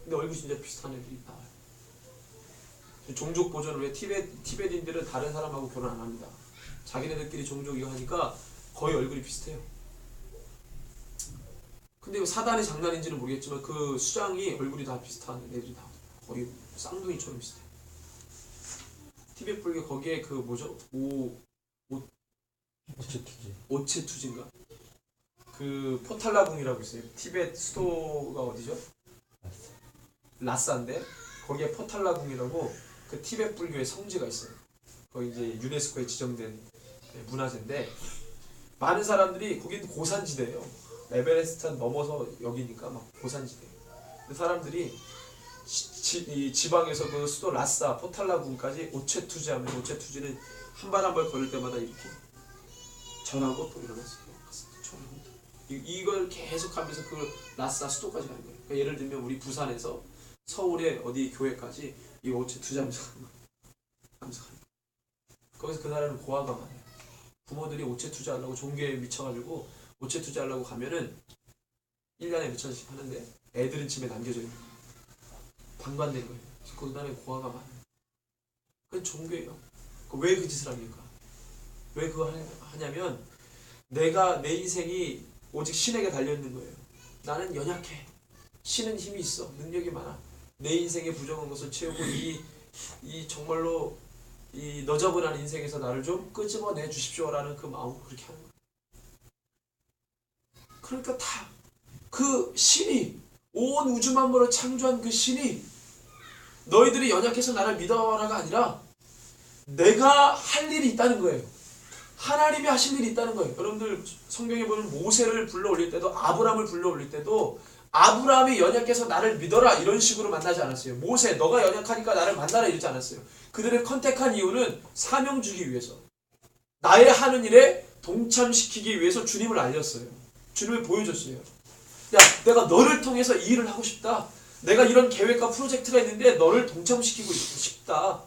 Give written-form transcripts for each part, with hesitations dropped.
근데 얼굴이 진짜 비슷한 애들이 나와요. 종족 보존을 왜 티베트인들은 다른 사람하고 결혼 안 합니다. 자기네들끼리 종족 이거 하니까 거의 얼굴이 비슷해요. 근데 사단의 장난인지는 모르겠지만 그 수장이 얼굴이 다 비슷한 애들이 다 거의 쌍둥이처럼 비슷해. 티베트 불교 거기에 그 뭐죠? 오체투지인가? 그 포탈라궁이라고 있어요. 티베트 수도가 어디죠? 라싸인데 거기에 포탈라궁이라고 그 티베트 불교의 성지가 있어요. 거기 이제 유네스코에 지정된 문화재인데 많은 사람들이 거긴 고산지대예요. 에베레스트 넘어서 여기니까 막 고산지대. 그 사람들이 이 지방에서 그 수도 라싸 포탈라궁까지 오체투지 하면 오체투지는 한 발 한 발 걸을 때마다 이렇게 전하고 또 일어났어요. 이걸 계속하면서 그 라싸 수도까지 가는 거예요. 그러니까 예를 들면 우리 부산에서 서울의 어디 교회까지 이 오체투지 하면서 가는 거예요. 거기서 그 나라는 고아가 많아요. 부모들이 오체투지 하려고 종교에 미쳐가지고 오체투지 하려고 가면은 1년에 몇 천씩 하는데 애들은 집에 남겨져요. 방관된 거예요. 그래서 그 나라에 고아가 많아요. 그건 종교예요. 왜 그 짓을 합니까? 왜 그거 하냐면 내가 내 인생이 오직 신에게 달려있는 거예요. 나는 연약해. 신은 힘이 있어. 능력이 많아. 내 인생의 부정한 것을 채우고 이 정말로 이 너저분한 인생에서 나를 좀 끄집어내 주십시오라는 그 마음으로 그렇게 하는 거예요. 그러니까 다 그 신이 온 우주 만물을 창조한 그 신이 너희들이 연약해서 나를 믿어라가 아니라 내가 할 일이 있다는 거예요. 하나님이 하실 일이 있다는 거예요. 여러분들 성경에 보면 모세를 불러 올릴 때도 아브라함을 불러 올릴 때도 아브라함이 연약해서 나를 믿어라 이런 식으로 만나지 않았어요. 모세 너가 연약하니까 나를 만나라 이러지 않았어요. 그들을 컨택한 이유는 사명 주기 위해서 나의 하는 일에 동참시키기 위해서 주님을 알렸어요. 주님을 보여줬어요. 야 내가 너를 통해서 이 일을 하고 싶다. 내가 이런 계획과 프로젝트가 있는데 너를 동참시키고 싶다.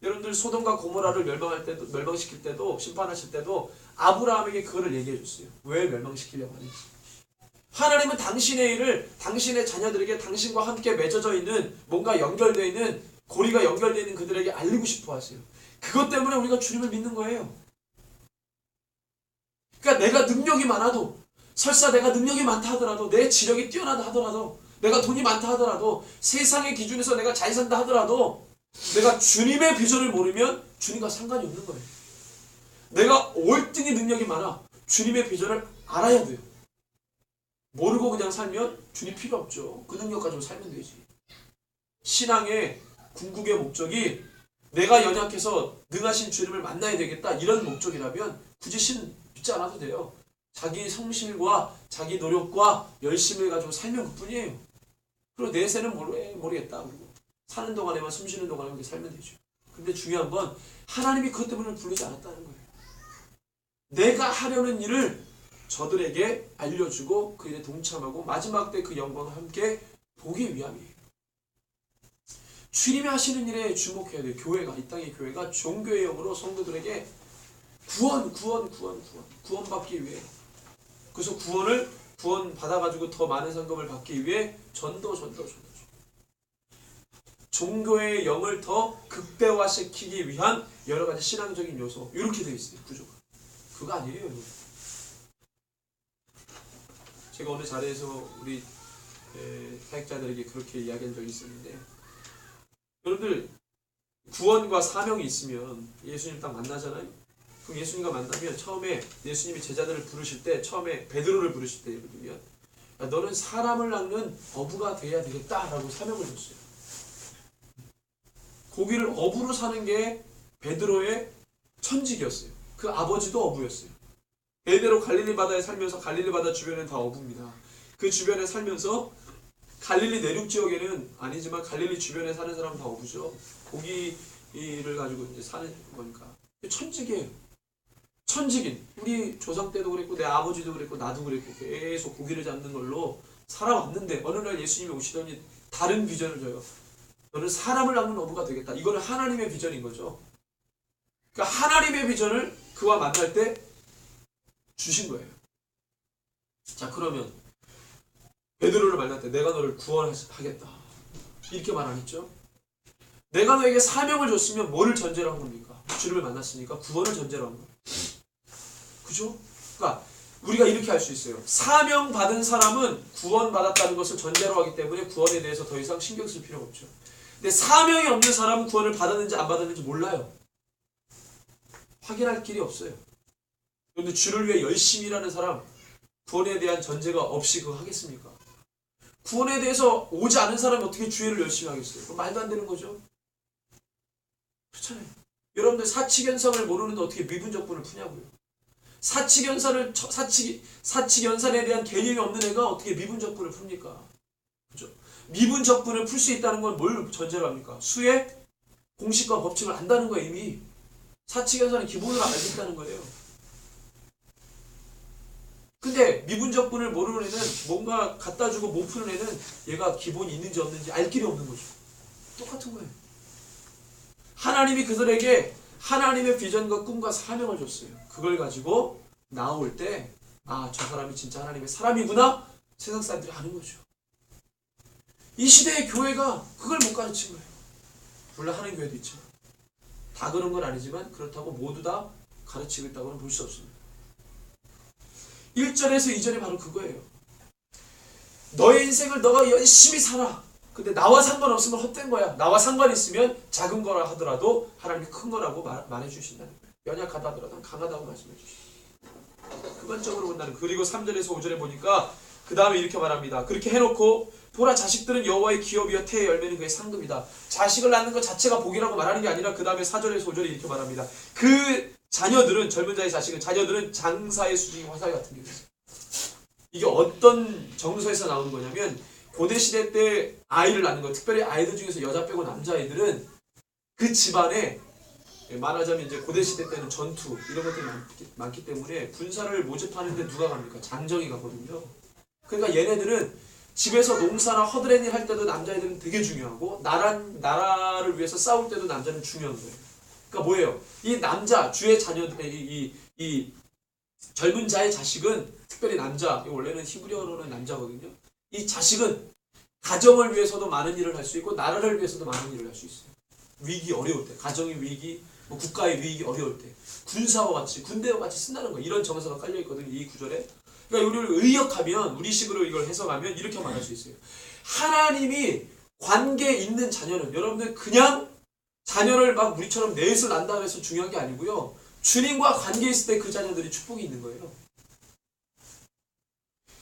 여러분들 소돔과 고모라를 멸망시킬 때도 심판하실 때도 아브라함에게 그거를 얘기해 줬어요. 왜 멸망시키려고 하는지. 하나님은 당신의 일을 당신의 자녀들에게 당신과 함께 맺어져 있는 뭔가 연결되어 있는 고리가 연결되어 있는 그들에게 알리고 싶어 하세요. 그것 때문에 우리가 주님을 믿는 거예요. 그러니까 내가 능력이 많아도 설사 내가 능력이 많다 하더라도 내 지력이 뛰어나다 하더라도 내가 돈이 많다 하더라도 세상의 기준에서 내가 잘 산다 하더라도 내가 주님의 비전을 모르면 주님과 상관이 없는 거예요. 내가 월등히 능력이 많아. 주님의 비전을 알아야 돼요. 모르고 그냥 살면 주님 필요 없죠. 그 능력 가지고 살면 되지. 신앙의 궁극의 목적이 내가 연약해서 능하신 주님을 만나야 되겠다 이런 목적이라면 굳이 신 믿지 않아도 돼요. 자기 성실과 자기 노력과 열심을 가지고 살면 그뿐이에요. 그리고 내세는 모르겠다. 그리고 사는 동안에만 숨 쉬는 동안에 그렇게 살면 되죠. 근데 중요한 건 하나님이 그것 때문에 부르지 않았다는 거예요. 내가 하려는 일을 저들에게 알려주고 그 일에 동참하고 마지막 때 그 영광을 함께 보기 위함이에요. 주님이 하시는 일에 주목해야 돼요. 교회가, 이 땅의 교회가 종교의 영으로 성도들에게 구원받기 위해, 그래서 구원 받아가지고 더 많은 상급을 받기 위해 전도. 종교의 영을 더 극대화시키기 위한 여러 가지 신앙적인 요소, 이렇게 되어 있어요. 구조가. 그거 아니에요, 여러분. 제가 어느 자리에서 우리 사역자들에게 그렇게 이야기한 적이 있었는데, 여러분들 구원과 사명이 있으면 예수님 딱 만나잖아요. 그럼 예수님과 만나면 처음에 예수님이 제자들을 부르실 때, 처음에 베드로를 부르실 때 예를 들면 너는 사람을 낚는 어부가 돼야 되겠다라고 사명을 줬어요. 고기를 어부로 사는 게 베드로의 천직이었어요. 그 아버지도 어부였어요. 대대로 갈릴리 바다에 살면서, 갈릴리 바다 주변은 다 어부입니다. 그 주변에 살면서 갈릴리 내륙 지역에는 아니지만 갈릴리 주변에 사는 사람은 다 어부죠. 고기를 가지고 이제 사는 거니까. 천직이에요. 천직인. 우리 조상 때도 그랬고 내 아버지도 그랬고 나도 그랬고 계속 고기를 잡는 걸로 살아왔는데 어느 날 예수님이 오시더니 다른 비전을 줘요. 너는 사람을 낚는 어부가 되겠다. 이거는 하나님의 비전인 거죠. 그러니까 하나님의 비전을 그와 만날 때 주신 거예요. 자, 그러면 베드로를 만날 때 내가 너를 구원하겠다. 이렇게 말 안 했죠? 내가 너에게 사명을 줬으면 뭐를 전제로 한 겁니까? 주님을 만났으니까 구원을 전제로 한 거예요. 그죠? 그러니까 우리가 이렇게 할 수 있어요. 사명 받은 사람은 구원 받았다는 것을 전제로 하기 때문에 구원에 대해서 더 이상 신경 쓸 필요가 없죠. 근데 사명이 없는 사람은 구원을 받았는지 안 받았는지 몰라요. 확인할 길이 없어요. 그런데 주를 위해 열심히 일하는 사람, 구원에 대한 전제가 없이 그거 하겠습니까? 구원에 대해서 오지 않은 사람이 어떻게 주의를 열심히 하겠어요? 그럼 말도 안 되는 거죠. 그렇잖아요. 여러분들 사칙연산을 모르는데 어떻게 미분적분을 푸냐고요. 사칙연산에 대한 개념이 없는 애가 어떻게 미분적분을 풉니까? 그죠? 미분적분을 풀 수 있다는 건 뭘 전제로 합니까? 수의 공식과 법칙을 안다는 거예요. 이미 사칙연산의 기본으로 알고 있다는 거예요. 근데 미분적분을 모르는 애는 뭔가 갖다 주고 못 푸는 애는 얘가 기본이 있는지 없는지 알 길이 없는 거죠. 똑같은 거예요. 하나님이 그들에게 하나님의 비전과 꿈과 사명을 줬어요. 그걸 가지고 나올 때 아, 저 사람이 진짜 하나님의 사람이구나 세상 사람들이 아는 거죠. 이 시대의 교회가 그걸 못 가르친 거예요. 물론 하는 교회도 있죠. 다 그런 건 아니지만 그렇다고 모두 다 가르치고 있다고는 볼 수 없습니다. 1절에서 2절이 바로 그거예요. 너의 인생을 너가 열심히 살아. 근데 나와 상관없으면 헛된 거야. 나와 상관 있으면 작은 거라 하더라도 하나님이 큰 거라고 말해 주신다는 거예요. 연약하다 하더라도 강하다고 말씀해 주시죠. 그건적으로 본다는 거예요. 그리고 3절에서 5절에 보니까 그 다음에 이렇게 말합니다. 그렇게 해놓고 보라 자식들은 여호와의 기업이여 태의 열매는 그의 상급이다. 자식을 낳는 것 자체가 복이라고 말하는 게 아니라 그 다음에 4절에서 5절에 이렇게 말합니다. 그 자녀들은 젊은 자의 자녀들은 장사의 수중이 화살 같은 게 있어요. 이게 어떤 정서에서 나오는 거냐면 고대 시대 때 아이를 낳는 거, 특별히 아이들 중에서 여자 빼고 남자아이들은 그 집안에 말하자면 이제 고대 시대 때는 전투 이런 것들이 많기 때문에 군사를 모집하는데 누가 갑니까? 장정이 가거든요. 그러니까 얘네들은 집에서 농사나 허드렛 일 할 때도 남자애들은 되게 중요하고 나라를 위해서 싸울 때도 남자는 중요한 거예요. 그러니까 뭐예요? 이 남자 주의 자녀들 이 젊은 자의 자식은 특별히 남자 원래는 히브리어로는 남자거든요. 이 자식은 가정을 위해서도 많은 일을 할 수 있고 나라를 위해서도 많은 일을 할 수 있어요. 위기 어려울 때 가정의 위기 뭐 국가의 위기 어려울 때 군사와 같이 군대와 같이 쓴다는 거예요. 이런 정서가 깔려 있거든요. 이 구절에. 그러니까 우리를 의역하면 우리식으로 이걸 해석하면 이렇게 말할 수 있어요. 하나님이 관계 있는 자녀는 여러분들 그냥 자녀를 막 우리처럼 넷을 낳는다고 해서 중요한 게 아니고요. 주님과 관계 있을 때 그 자녀들이 축복이 있는 거예요.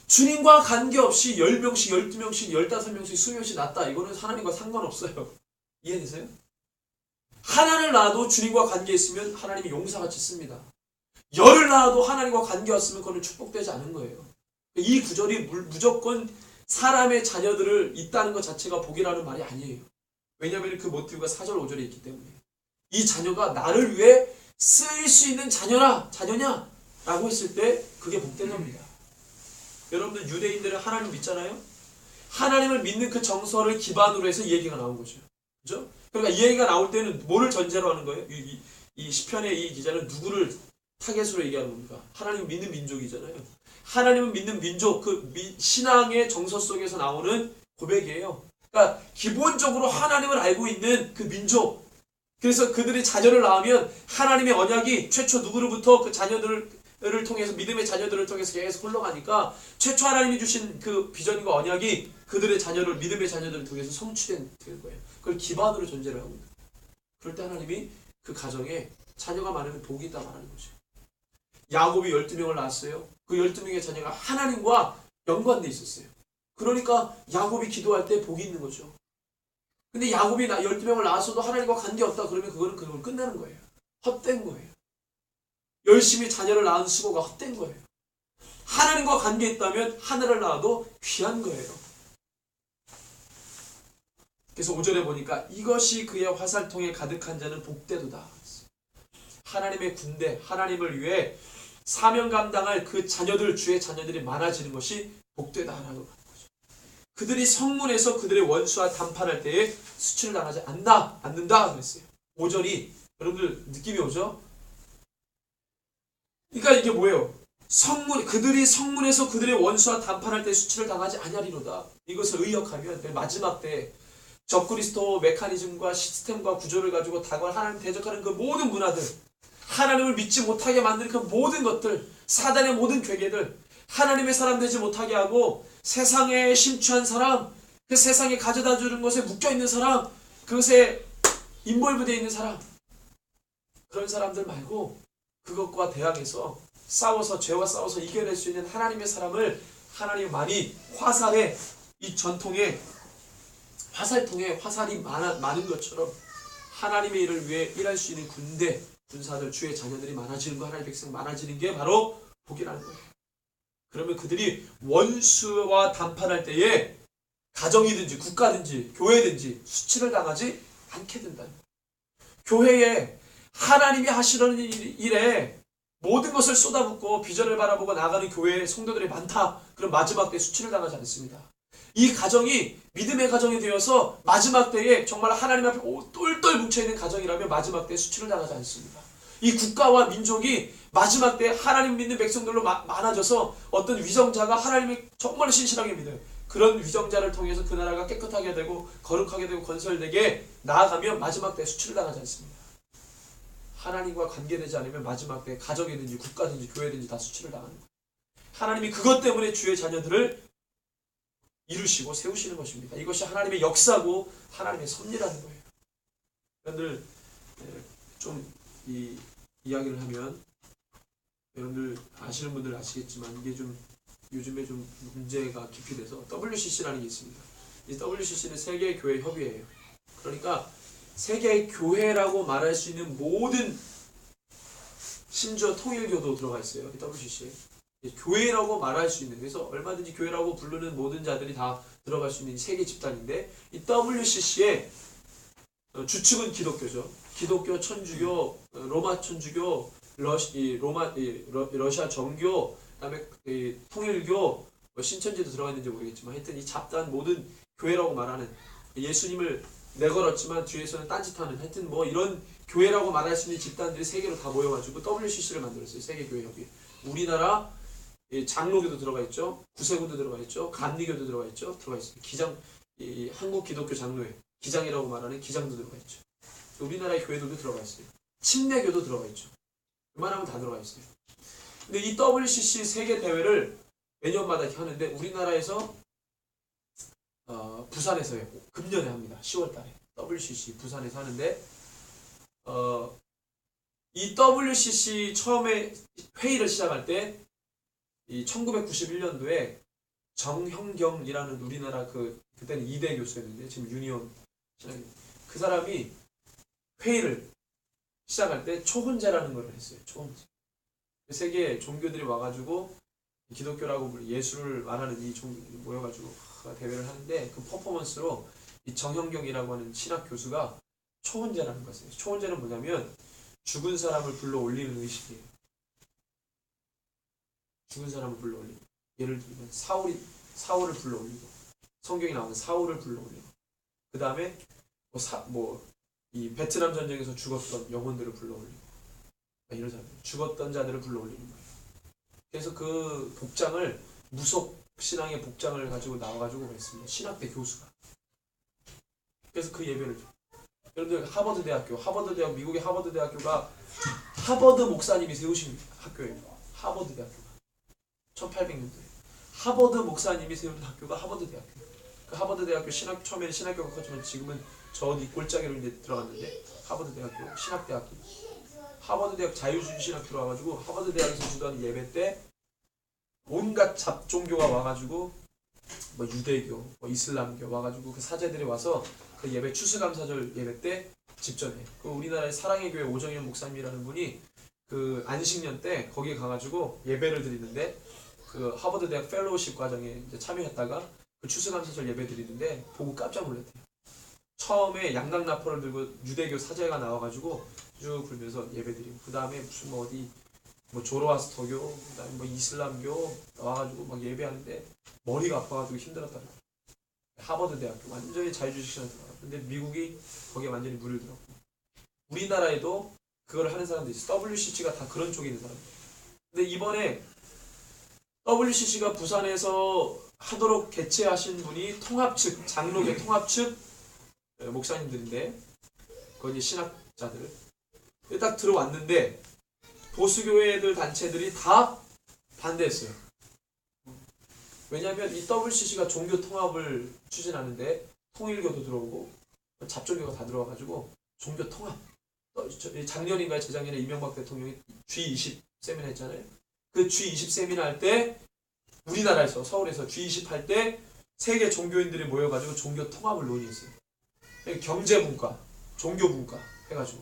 주님과 관계없이 10명씩, 12명씩, 15명씩, 20명씩 낳았다. 이거는 하나님과 상관없어요. 이해되세요? 하나를 낳아도 주님과 관계 있으면 하나님이 용사같이 씁니다. 열을 낳아도 하나님과 관계 없으면 그거는 축복되지 않은 거예요. 이 구절이 무조건 사람의 자녀들을 있다는 것 자체가 복이라는 말이 아니에요. 왜냐하면 그 모티브가 4절 5절에 있기 때문에 이 자녀가 나를 위해 쓰일 수 있는 자녀냐 라고 했을 때 그게 복된 겁니다. 여러분들 유대인들은 하나님 믿잖아요. 하나님을 믿는 그 정서를 기반으로 해서 이 얘기가 나온 거죠. 그죠? 그러니까 이 얘기가 나올 때는 뭐를 전제로 하는 거예요? 이 시편의 이 기자는 누구를 타겟으로 얘기하는 겁니까? 하나님을 믿는 민족이잖아요. 하나님을 믿는 민족, 신앙의 정서 속에서 나오는 고백이에요. 그러니까 기본적으로 하나님을 알고 있는 그 민족. 그래서 그들이 자녀를 낳으면 하나님의 언약이 최초 누구로부터 그 자녀들을 통해서 믿음의 자녀들을 통해서 계속 흘러가니까 최초 하나님이 주신 그 비전과 언약이 그들의 자녀를 믿음의 자녀들을 통해서 성취된 거예요. 그걸 기반으로 전제를 하고 있는 거예요. 그럴 때 하나님이 그 가정에 자녀가 많으면 복이 있다 말하는 거죠. 야곱이 12명을 낳았어요. 그 12명의 자녀가 하나님과 연관돼 있었어요. 그러니까 야곱이 기도할 때 복이 있는 거죠. 근데 야곱이 12명을 낳았어도 하나님과 관계없다 그러면 그걸 끝나는 거예요. 헛된 거예요. 열심히 자녀를 낳은 수고가 헛된 거예요. 하나님과 관계 있다면 하늘을 낳아도 귀한 거예요. 그래서 5절에 보니까 이것이 그의 화살통에 가득한 자는 복되도다. 하나님의 군대, 하나님을 위해 사명 감당할 그 자녀들, 주의 자녀들이 많아지는 것이 복되다라고 하는 거죠. 그들이 성문에서 그들의 원수와 담판할 때에 수치를 당하지 않는다 그랬어요. 5절이 여러분들 느낌이 오죠? 그러니까 이게 뭐예요? 그들이 성문에서 그들의 원수와 담판할 때 수치를 당하지 아니하리로다. 이것을 의역하면 마지막 때 적그리스도 메커니즘과 시스템과 구조를 가지고 다가올 하나님 대적하는 그 모든 문화들, 하나님을 믿지 못하게 만드는 그 모든 것들, 사단의 모든 괴계들, 하나님의 사람 되지 못하게 하고 세상에 심취한 사람, 그 세상에 가져다 주는 것에 묶여있는 사람, 그것에 인볼브되어 있는 사람, 그런 사람들 말고 그것과 대항해서 싸워서, 죄와 싸워서 이겨낼 수 있는 하나님의 사람을 하나님이 많이 화살에, 이 전통에 화살통에 화살이 많은 것처럼 하나님의 일을 위해 일할 수 있는 군대, 군사들, 주의 자녀들이 많아지는 거, 하나님의 백성 많아지는 게 바로 복이라는 거예요. 그러면 그들이 원수와 담판할 때에 가정이든지 국가든지 교회든지 수치를 당하지 않게 된다는 거예요. 교회에 하나님이 하시려는 일에 모든 것을 쏟아붓고 비전을 바라보고 나가는 교회의 성도들이 많다. 그럼 마지막 때 수치를 당하지 않습니다. 이 가정이 믿음의 가정이 되어서 마지막 때에 정말 하나님 앞에 똘똘 뭉쳐있는 가정이라면 마지막 때 수치를 당하지 않습니다. 이 국가와 민족이 마지막 때 하나님 믿는 백성들로 많아져서 어떤 위정자가 하나님을 정말 신실하게 믿어요. 그런 위정자를 통해서 그 나라가 깨끗하게 되고 거룩하게 되고 건설되게 나아가면 마지막 때 수치를 당하지 않습니다. 하나님과 관계되지 않으면 마지막 때 가정이든지 국가든지 교회든지 다 수치를 당하는 거예요. 하나님이 그것 때문에 주의 자녀들을 이루시고 세우시는 것입니다. 이것이 하나님의 역사고 하나님의 섭리라는 거예요. 여러분들 좀 이 이야기를 하면 여러분들 아시는 분들 아시겠지만 이게 좀 요즘에 좀 문제가 깊이 돼서 WCC라는 게 있습니다. 이 WCC는 세계교회 협의회예요. 그러니까 세계교회라고 말할 수 있는 모든, 심지어 통일교도 들어가 있어요. 이 WCC에. 교회라고 말할 수 있는, 그래서 얼마든지 교회라고 부르는 모든 자들이 다 들어갈 수 있는 세계 집단인데, 이 WCC의 주축은 기독교죠. 기독교, 천주교, 로마 천주교, 러시아 정교, 그다음에 통일교, 신천지도 들어가 있는지 모르겠지만 하여튼 이 잡다한 모든 교회라고 말하는, 예수님을 내걸었지만 뒤에서는 딴짓하는, 하여튼 뭐 이런 교회라고 말할 수 있는 집단들이 세계로 다 모여가지고 WCC를 만들었어요. 세계교회협의회. 우리나라 장로교도 들어가 있죠. 구세군도 들어가 있죠. 감리교도 들어가 있죠. 들어가 있습니다. 기장, 한국 기독교 장로회 기장이라고 말하는 기장도 들어가 있죠. 우리나라의 교회들도 들어가 있어요. 침례교도 들어가 있죠. 웬만하면 다 들어가 있어요. 근데 이 WCC 세계 대회를 매년마다 이렇게 하는데 우리나라에서 부산에서요. 금년에 합니다. 10월달에 WCC 부산에서 하는데 이 WCC 처음에 회의를 시작할 때 이 1991년도에 정형경이라는 우리나라 그때는 2대 교수였는데 지금 유니온 그 사람이 회의를 시작할 때 초혼제라는 걸 했어요. 초혼제. 세계 종교들이 와가지고 기독교라고 예수를 말하는 이 종교들이 모여가지고 대회를 하는데 그 퍼포먼스로 이 정형경이라고 하는 신학 교수가 초혼제라는 것이에요. 초혼제는 뭐냐면 죽은 사람을 불러 올리는 의식이에요. 죽은 사람을 불러 올리고, 예를 들면 사울을 불러 올리고, 성경에 나오는 사울을 불러 올리고, 그 다음에 이 베트남 전쟁에서 죽었던 영혼들을 불러 올리고, 이런 사람들, 죽었던 자들을 불러 올리는 거예요. 그래서 그 복장을 무속 신앙의 복장을 가지고 나와가지고 그랬습니다. 신학대 교수가. 그래서 그 예배를 줘. 여러분들 하버드 대학, 미국의 하버드 대학교가 하버드 목사님이 세우신 학교예요. 하버드 대학교가 1800년도에 하버드 목사님이 세운 학교가 하버드 대학교. 그 하버드 대학교 처음에는 신학교가 컸지만 지금은 저 뒤 골짜기로 이제 들어갔는데 하버드 대학교 신학대학교. 하버드 대학 자유주의 신학교로 와가지고 하버드 대학에서 주던 예배 때 온갖 잡종교가 와가지고 뭐 유대교, 뭐 이슬람교 와가지고 그 사제들이 와서 그 예배 추수감사절 예배 때 집전해. 그 우리나라의 사랑의 교회 오정현 목사님이라는 분이 그 안식년 때 거기에 가가지고 예배를 드리는데 그 하버드 대학 펠로우십 과정에 이제 참여했다가 그 추수감사절 예배 드리는데 보고 깜짝 놀랐대요. 처음에 양강나팔을 들고 유대교 사제가 나와가지고 쭉 불면서 예배드리고 그 다음에 무슨 뭐 어디 뭐 조로아스터교, 그다음에 뭐 이슬람교 나와가지고 막 예배하는데 머리가 아파가지고 힘들었다고. 하버드 대학교 완전히 자유주의 신앙 들어가. 근데 미국이 거기에 완전히 물을 들었고 우리나라에도 그걸 하는 사람들이 있어. WCC가 다 그런 쪽에 있는 사람들. 근데 이번에 WCC가 부산에서 하도록 개최하신 분이 통합 측, 장로교 통합 측 목사님들인데 거기 신학자들 딱 들어왔는데 보수교회들 단체들이 다 반대했어요. 왜냐하면 이 WCC가 종교 통합을 추진하는데 통일교도 들어오고 잡종교가 다 들어와가지고 종교 통합. 작년인가 재작년에 이명박 대통령이 G20 세미나 했잖아요. 그 G20 세미나 할 때 우리나라에서 서울에서 G20 할 때 세계 종교인들이 모여가지고 종교 통합을 논의했어요. 경제 문과, 종교 문과 해가지고.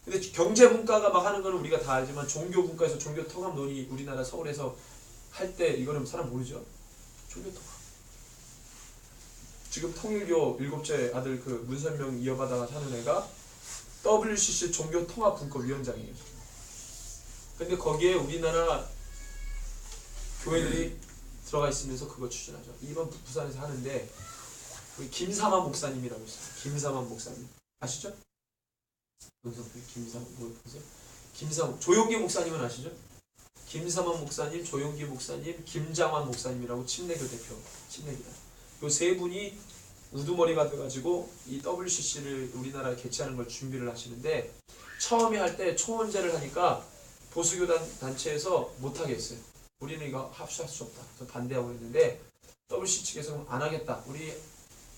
근데 경제 문과가 막 하는 거는 우리가 다 알지만 종교 문과에서 종교 통합 논의 우리나라 서울에서 할 때 이거는 사람 모르죠. 종교 통합. 지금 통일교 일곱째 아들 그 문선명 이어받아가 하는 애가 WCC 종교 통합 분과 위원장이에요. 근데 거기에 우리나라 교회들이 들어가 있으면서 그거 추진하죠. 이번 부산에서 하는데 우리 김삼환 목사님이라고 있어요. 김삼환 목사님 아시죠? 김삼환 뭐 보세요? 김삼환 조용기 목사님은 아시죠? 김삼환 목사님, 조용기 목사님, 김장환 목사님이라고 침례교 대표, 침례교단. 요 세 분이 우두머리가 돼가지고 이 WCC를 우리나라에 개최하는 걸 준비를 하시는데 처음에 할 때 초원제를 하니까 보수교단 단체에서 못하게 했어요. 우리는 이거 합수할 수 없다. 그래서 반대하고 있는데 WCC 측에서는 안 하겠다. 우리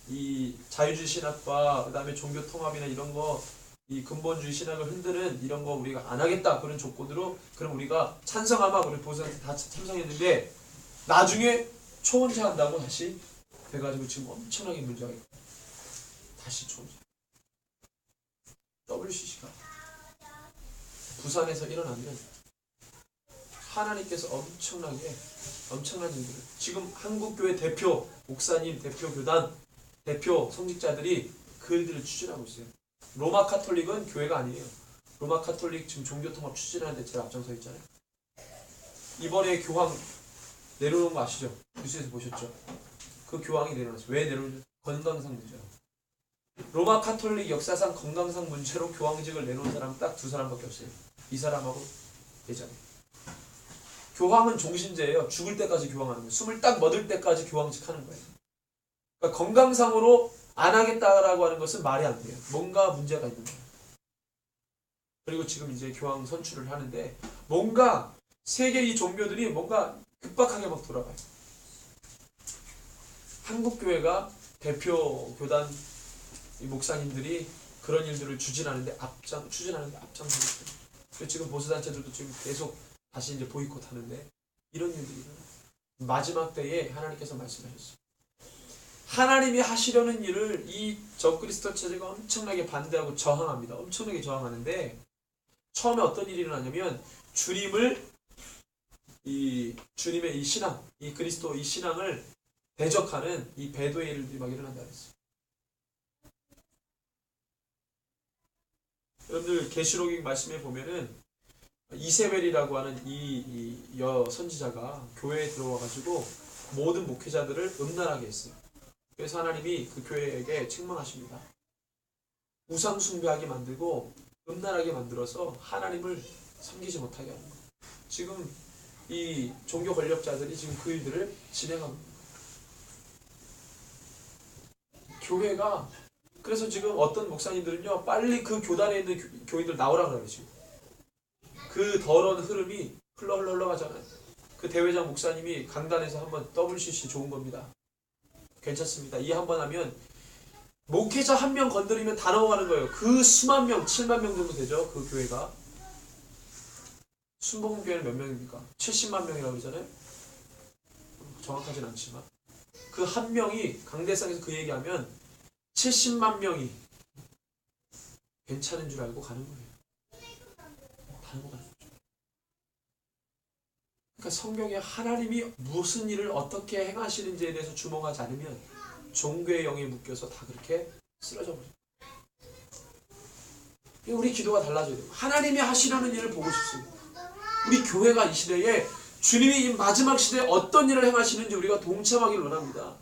이 자유주의 신학과 그다음에 종교 통합이나 이런 거 이 근본주의 신학을 흔드는 이런 거 우리가 안 하겠다. 그런 조건으로 그럼 우리가 찬성하마 우리 보수한테 다 참석했는데 나중에 초원제 한다고 다시 돼가지고 지금 엄청나게 문제가 있고 다시 초원제. WCC가 부산에서 일어나면 하나님께서 엄청난 일들을 지금 한국교회 대표 목사님, 대표 교단, 대표 성직자들이 그 일들을 추진하고 있어요. 로마 카톨릭은 교회가 아니에요. 로마 카톨릭 지금 종교통합 추진하는데 제일 앞장서 있잖아요. 이번에 교황 내려놓은 거 아시죠? 뉴스에서 보셨죠? 그 교황이 내려놨어요. 왜 내려놓죠? 건강상 문제로. 로마 카톨릭 역사상 건강상 문제로 교황직을 내놓은 사람은 딱 두 사람밖에 없어요. 이 사람하고 예전에. 교황은 종신제예요. 죽을 때까지 교황하는 거예요. 숨을 딱 멎을 때까지 교황직 하는 거예요. 그러니까 건강상으로 안 하겠다라고 하는 것은 말이 안 돼요. 뭔가 문제가 있는 거예요. 그리고 지금 이제 교황 선출을 하는데 뭔가 세계 이 종교들이 뭔가 급박하게 막 돌아가요. 한국교회가 대표 교단 목사님들이 그런 일들을 추진하는데 앞장서고 있어요. 지금 보수단체들도 지금 계속 다시 이제 보이콧하는데 이런 일들이 일어나요. 마지막 때에 하나님께서 말씀하셨어요. 하나님이 하시려는 일을 이 적그리스도 체제가 엄청나게 반대하고 저항합니다. 엄청나게 저항하는데 처음에 어떤 일이 일어나냐면 주님의 이 신앙, 이 그리스도 이 신앙을 대적하는 이 배도의 일들이 막 일어난다 그랬어요. 여러분들 계시록 말씀에 보면은 이세벨이라고 하는 이 선지자가 교회에 들어와가지고 모든 목회자들을 음란하게 했어요. 그래서 하나님이 그 교회에게 책망하십니다. 우상 숭배하게 만들고 음란하게 만들어서 하나님을 섬기지 못하게 하는 거예요. 지금 이 종교 권력자들이 지금 그 일들을 진행하고 있는 거예요. 교회가 그래서 지금 어떤 목사님들은요 빨리 그 교단에 있는 교인들 나오라 그래요. 지금 그 더러운 흐름이 흘러가잖아요. 그 대회장 목사님이 강단에서 한번 WCC 좋은 겁니다. 괜찮습니다. 이 한번 하면 목회자 한 명 건드리면 다 넘어가는 거예요. 그 수만 명, 7만 명 정도 되죠. 그 교회가. 순복음교회는 몇 명입니까? 70만 명이라고 그러잖아요. 정확하진 않지만 그 한 명이 강대상에서 그 얘기하면 70만 명이 괜찮은 줄 알고 가는 거예요. 다 넘어가는 거죠. 그러니까 성경에 하나님이 무슨 일을 어떻게 행하시는지에 대해서 주목하지 않으면 종교의 영에 묶여서 다 그렇게 쓰러져 버려요. 우리 기도가 달라져야 돼요. 하나님이 하시려는 일을 보고 싶습니다. 우리 교회가 이 시대에 주님이 이 마지막 시대에 어떤 일을 행하시는지 우리가 동참하기를 원합니다.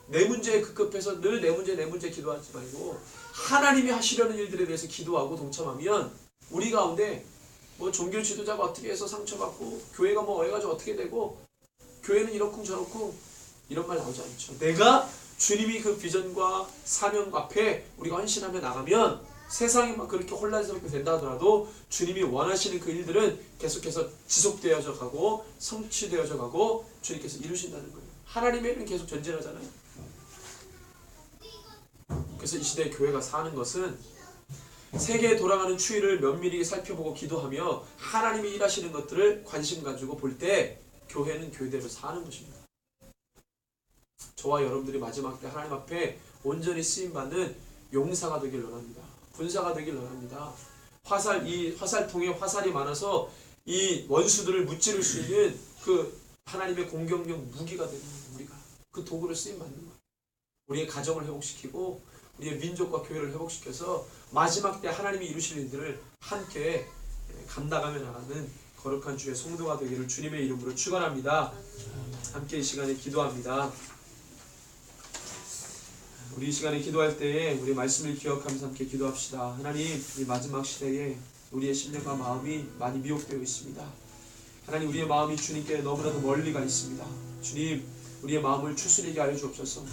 내 문제에 급급해서 늘 내 문제 기도하지 말고 하나님이 하시려는 일들에 대해서 기도하고 동참하면 우리 가운데 뭐 종교 지도자가 어떻게 해서 상처받고 교회가 뭐 해가지고 어떻게 되고 교회는 이렇쿵 저렇쿵 이런 말 나오지 않죠. 내가 주님이 그 비전과 사명 앞에 우리가 헌신하며 나가면 세상이 막 그렇게 혼란스럽게 된다 하더라도 주님이 원하시는 그 일들은 계속해서 지속되어져 가고 성취되어져 가고 주님께서 이루신다는 거예요. 하나님의 일은 계속 전진하잖아요. 그래서 이 시대의 교회가 사는 것은 세계에 돌아가는 추이를 면밀히 살펴보고 기도하며 하나님이 일하시는 것들을 관심 가지고 볼 때 교회는 교회대로 사는 것입니다. 저와 여러분들이 마지막 때 하나님 앞에 온전히 쓰임받는 용사가 되길 원합니다. 군사가 되길 원합니다. 이 화살통에 화살이 많아서 이 원수들을 무찌를 수 있는 그 하나님의 공격력 무기가 되는 우리가 그 도구를 쓰임받는 거예요. 우리의 가정을 회복시키고 우리의 민족과 교회를 회복시켜서 마지막 때 하나님이 이루실 일들을 함께 감당하며 나가는 거룩한 주의 성도가 되기를 주님의 이름으로 축원합니다. 함께 이 시간에 기도합니다. 우리 이 시간에 기도할 때에 우리 말씀을 기억하면서 함께 기도합시다. 하나님, 이 마지막 시대에 우리의 심령과 마음이 많이 미혹되어 있습니다. 하나님, 우리의 마음이 주님께 너무나도 멀리가 있습니다. 주님, 우리의 마음을 추스리게 하여 주옵소서.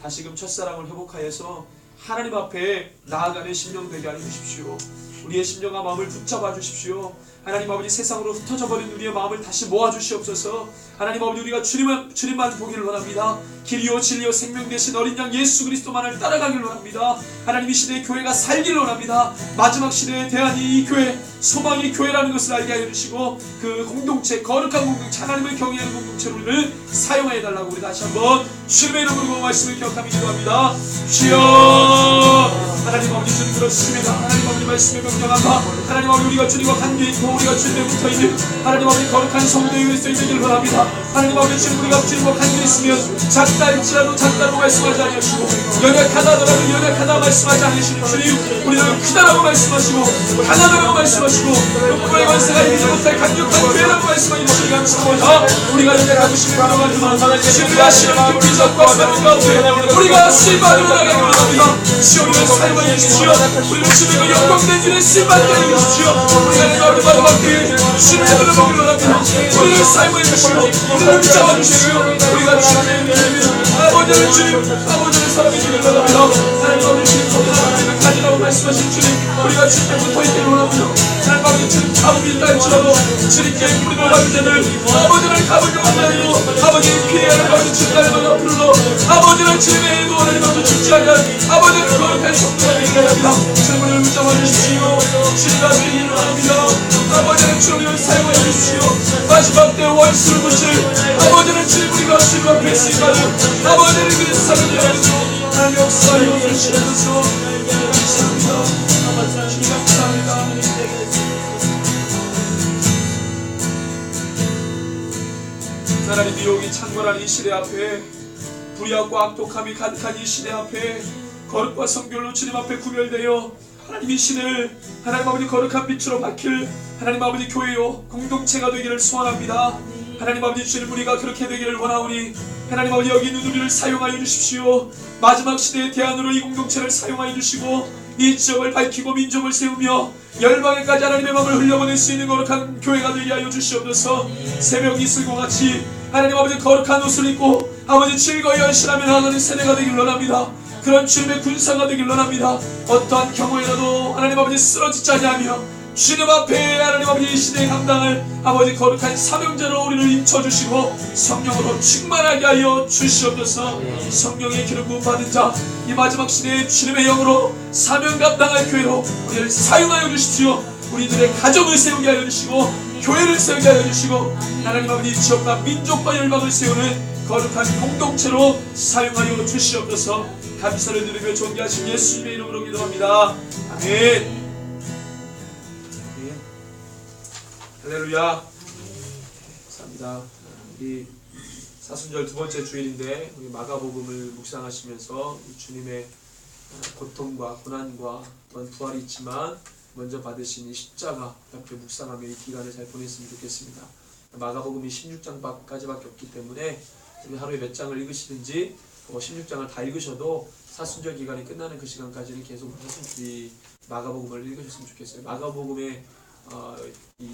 다시금 첫사랑을 회복하여서 하나님 앞에 나아가는 심령 되게 하여 주십시오. 우리의 심령과 마음을 붙잡아 주십시오. 하나님 아버지, 세상으로 흩어져버린 우리의 마음을 다시 모아주시옵소서. 하나님 아버지, 우리가 주님만 보기를 원합니다. 길이요 진리요 생명 되신 어린 양 예수 그리스도만을 따라가기를 원합니다. 하나님, 이 시대의 교회가 살기를 원합니다. 마지막 시대에 대한 이 교회, 소망이 교회라는 것을 알게 하여 주시고 그 공동체, 거룩한 공동체, 하나님을 경외하는 공동체로 우리를 사용하여 달라고 우리 다시 한번 주님의 이름으로 말씀을 기억하며 기도합니다. 주여, 하나님 아버지, 주님 그렇습니다. 하나님 아버지, 말씀에 명령한다. 하나님 아버지, 우리가 주님과 관계 있고 우리가 주님에 붙어있는 하나님 아버지 거룩한 성도의 위해서 되기를 원합니다. 하나님 아버지, 지금 우리가 주님과 관계 있으면 작다 할지라도 작다고 말씀하지 않으시고 연약하다 하더라도 연약하다 말씀하지 않으시는 주님, 우리는 크다라고 말씀하시고 강하다라고 말씀하시고 육부의 권세가 이기지 못할 강력한 교회라고 말씀하시는 주님 감사합니다. 우리가 연약하고 심히 들어가지만 신뢰하시는 그 비전과 사명 가운데 우리가 쓰임받음을 하게 원합니다. 주여, 우리를 사용하여 주십시오. 우리를 주님의 영광된 일에 쓰임받게 하여 주십시오. 우리가 내 마음을 마지막에 주님의 눈을 보기를 원합니다. 우리를 사용하여 주시고 우리를 붙잡아 주십시오. 우리가 주님의 아버지를 주님, 아버지를 사랑해주기를 원합니다. 하나님 아버지, 주님 우리를 가지라고 말씀하신 주님, 우리가 주님께 붙어있기를 원합니다. 하나님 아버지, 주님 잡음이 있다 할지라도 주님께 우리를 받을 때는 아버지를 가보지 못하고 아버지의 피해 하나님 아버지 주님의 앞으로 아버지를 주님의 일도 하나님 아버지 죽지 않는 아버지를 거룩한 성도가 되게 합니다. 주님 우리를 붙잡아 주십시오. 주님과 주님을 원합니다. 아버지는 주님을 사용하여 주십시오. 마지막 때 원수를 붙일 아버지는 주님, 우리가 주님 앞에 있으니까는 아버지를 그 사랑을 하면서 하나님 역사하여 주시면서 감사합니다. 주님 감사합니다. 하나님, 미혹이 창궐한 이 시대 앞에, 불의악과 악독함이 가득한 이 시대 앞에 거룩과 성결로 주님 앞에 구별되어 하나님 이 시대를 하나님 아버지 거룩한 빛으로 밝힐 하나님 아버지 교회요 공동체가 되기를 소원합니다. 하나님 아버지, 주님 우리가 그렇게 되기를 원하오니 하나님 아버지, 여기 있는 우리를 사용하여 주십시오. 마지막 시대의 대안으로 이 공동체를 사용하여 주시고 이 지역을 밝히고 민족을 세우며 열방에까지 하나님의 마음을 흘려보낼 수 있는 거룩한 교회가 되게 하여 주시옵소서. 새벽 이슬과 같이 하나님 아버지 거룩한 옷을 입고 아버지 즐거이 헌신하며 나가는 세대가 되길 원합니다. 그런 주님의 군사가 되길 원합니다. 어떠한 경우에라도 하나님 아버지 쓰러지지 아니하며 주님 앞에 하나님 아버지 이 시대에 감당할 아버지 거룩한 사명자로 우리를 인쳐주시고 성령으로 충만하게 하여 주시옵소서. 성령의 기름 부음 받은 자, 이 마지막 시대에 주님의 영으로 사명 감당할 교회로 우리를 사용하여 주십시오. 우리들의 가정을 세우게 하여 주시고 교회를 세우게 하여 주시고 하나님 아버지 지역과 민족과 열방을 세우는 거룩한 공동체로 사용하여 주시옵소서. 감사를 드리며 존귀하신 예수님의 이름으로 기도합니다. 아멘. 할렐루야. 감사합니다. 우리 사순절 두 번째 주일인데 우리 마가복음을 묵상하시면서 주님의 고통과 고난과 또한 부활이 있지만 먼저 받으신 이 십자가 앞에 묵상하며 이 기간을 잘 보냈으면 좋겠습니다. 마가복음이 16장까지밖에 없기 때문에 우리 하루에 몇 장을 읽으시든지 16장을 다 읽으셔도 사순절 기간이 끝나는 그 시간까지는 계속 이 마가복음을 읽으셨으면 좋겠어요. 마가복음의 이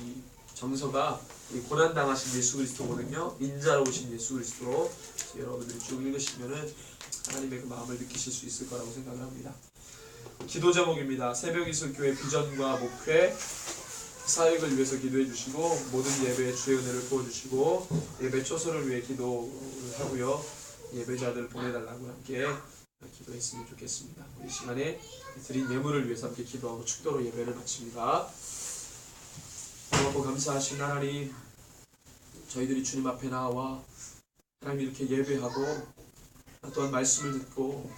정서가 이 고난당하신 예수 그리스도거든요. 인자로 오신 예수 그리스도로 여러분들이 쭉 읽으시면은 하나님의 그 마음을 느끼실 수 있을 거라고 생각을 합니다. 기도 제목입니다. 새벽이슬 교회 비전과 목회 사역을 위해서 기도해 주시고 모든 예배에 주의 은혜를 부어주시고 예배 초소를 위해 기도를 하고요. 예배자들 보내달라고 함께 기도했으면 좋겠습니다. 이 시간에 드린 예물을 위해서 함께 기도하고 축도로 예배를 마칩니다. 고맙고 감사하신 하나님, 저희들이 주님 앞에 나와 하나님 이렇게 예배하고 또한 말씀을 듣고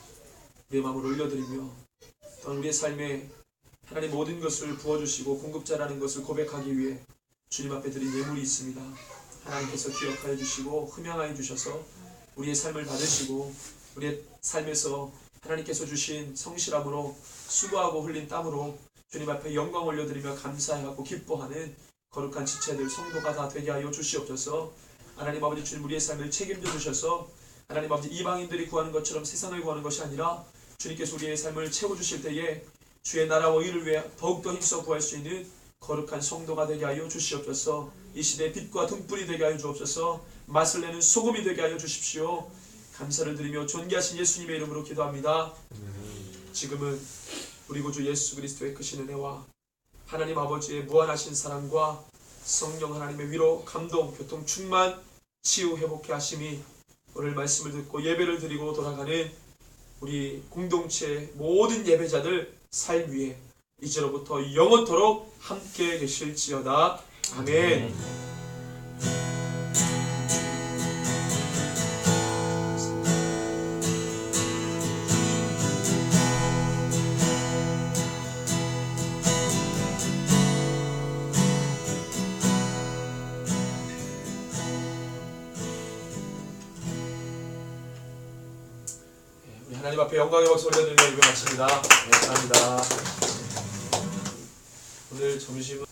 내 마음을 올려드리며 또한 우리의 삶에 하나님 모든 것을 부어주시고 공급자라는 것을 고백하기 위해 주님 앞에 드린 예물이 있습니다. 하나님께서 기억하여 주시고 흠양하여 주셔서 우리의 삶을 받으시고 우리의 삶에서 하나님께서 주신 성실함으로 수고하고 흘린 땀으로 주님 앞에 영광 올려드리며 감사하고 기뻐하는 거룩한 지체들 성도가 다 되게 하여 주시옵소서. 하나님 아버지 주님 우리의 삶을 책임져 주셔서 하나님 아버지 이방인들이 구하는 것처럼 세상을 구하는 것이 아니라 주님께서 우리의 삶을 채워주실 때에 주의 나라와 의를 위해 더욱더 힘써 구할 수 있는 거룩한 성도가 되게 하여 주시옵소서. 이 시대의 빛과 등불이 되게 하여 주옵소서. 맛을 내는 소금이 되게 하여 주십시오. 감사를 드리며 존귀하신 예수님의 이름으로 기도합니다. 지금은 우리 구주 예수 그리스도의 크신 은혜와 하나님 아버지의 무한하신 사랑과 성령 하나님의 위로, 감동, 교통, 충만, 치유, 회복해 하심이 오늘 말씀을 듣고 예배를 드리고 돌아가는 우리 공동체 모든 예배자들 삶 위에 이제로부터 영원토록 함께 계실지어다. 아멘. 하나님 앞에 영광의 박수 올려드리며 예배 마칩니다. 감사합니다. 오늘 점심은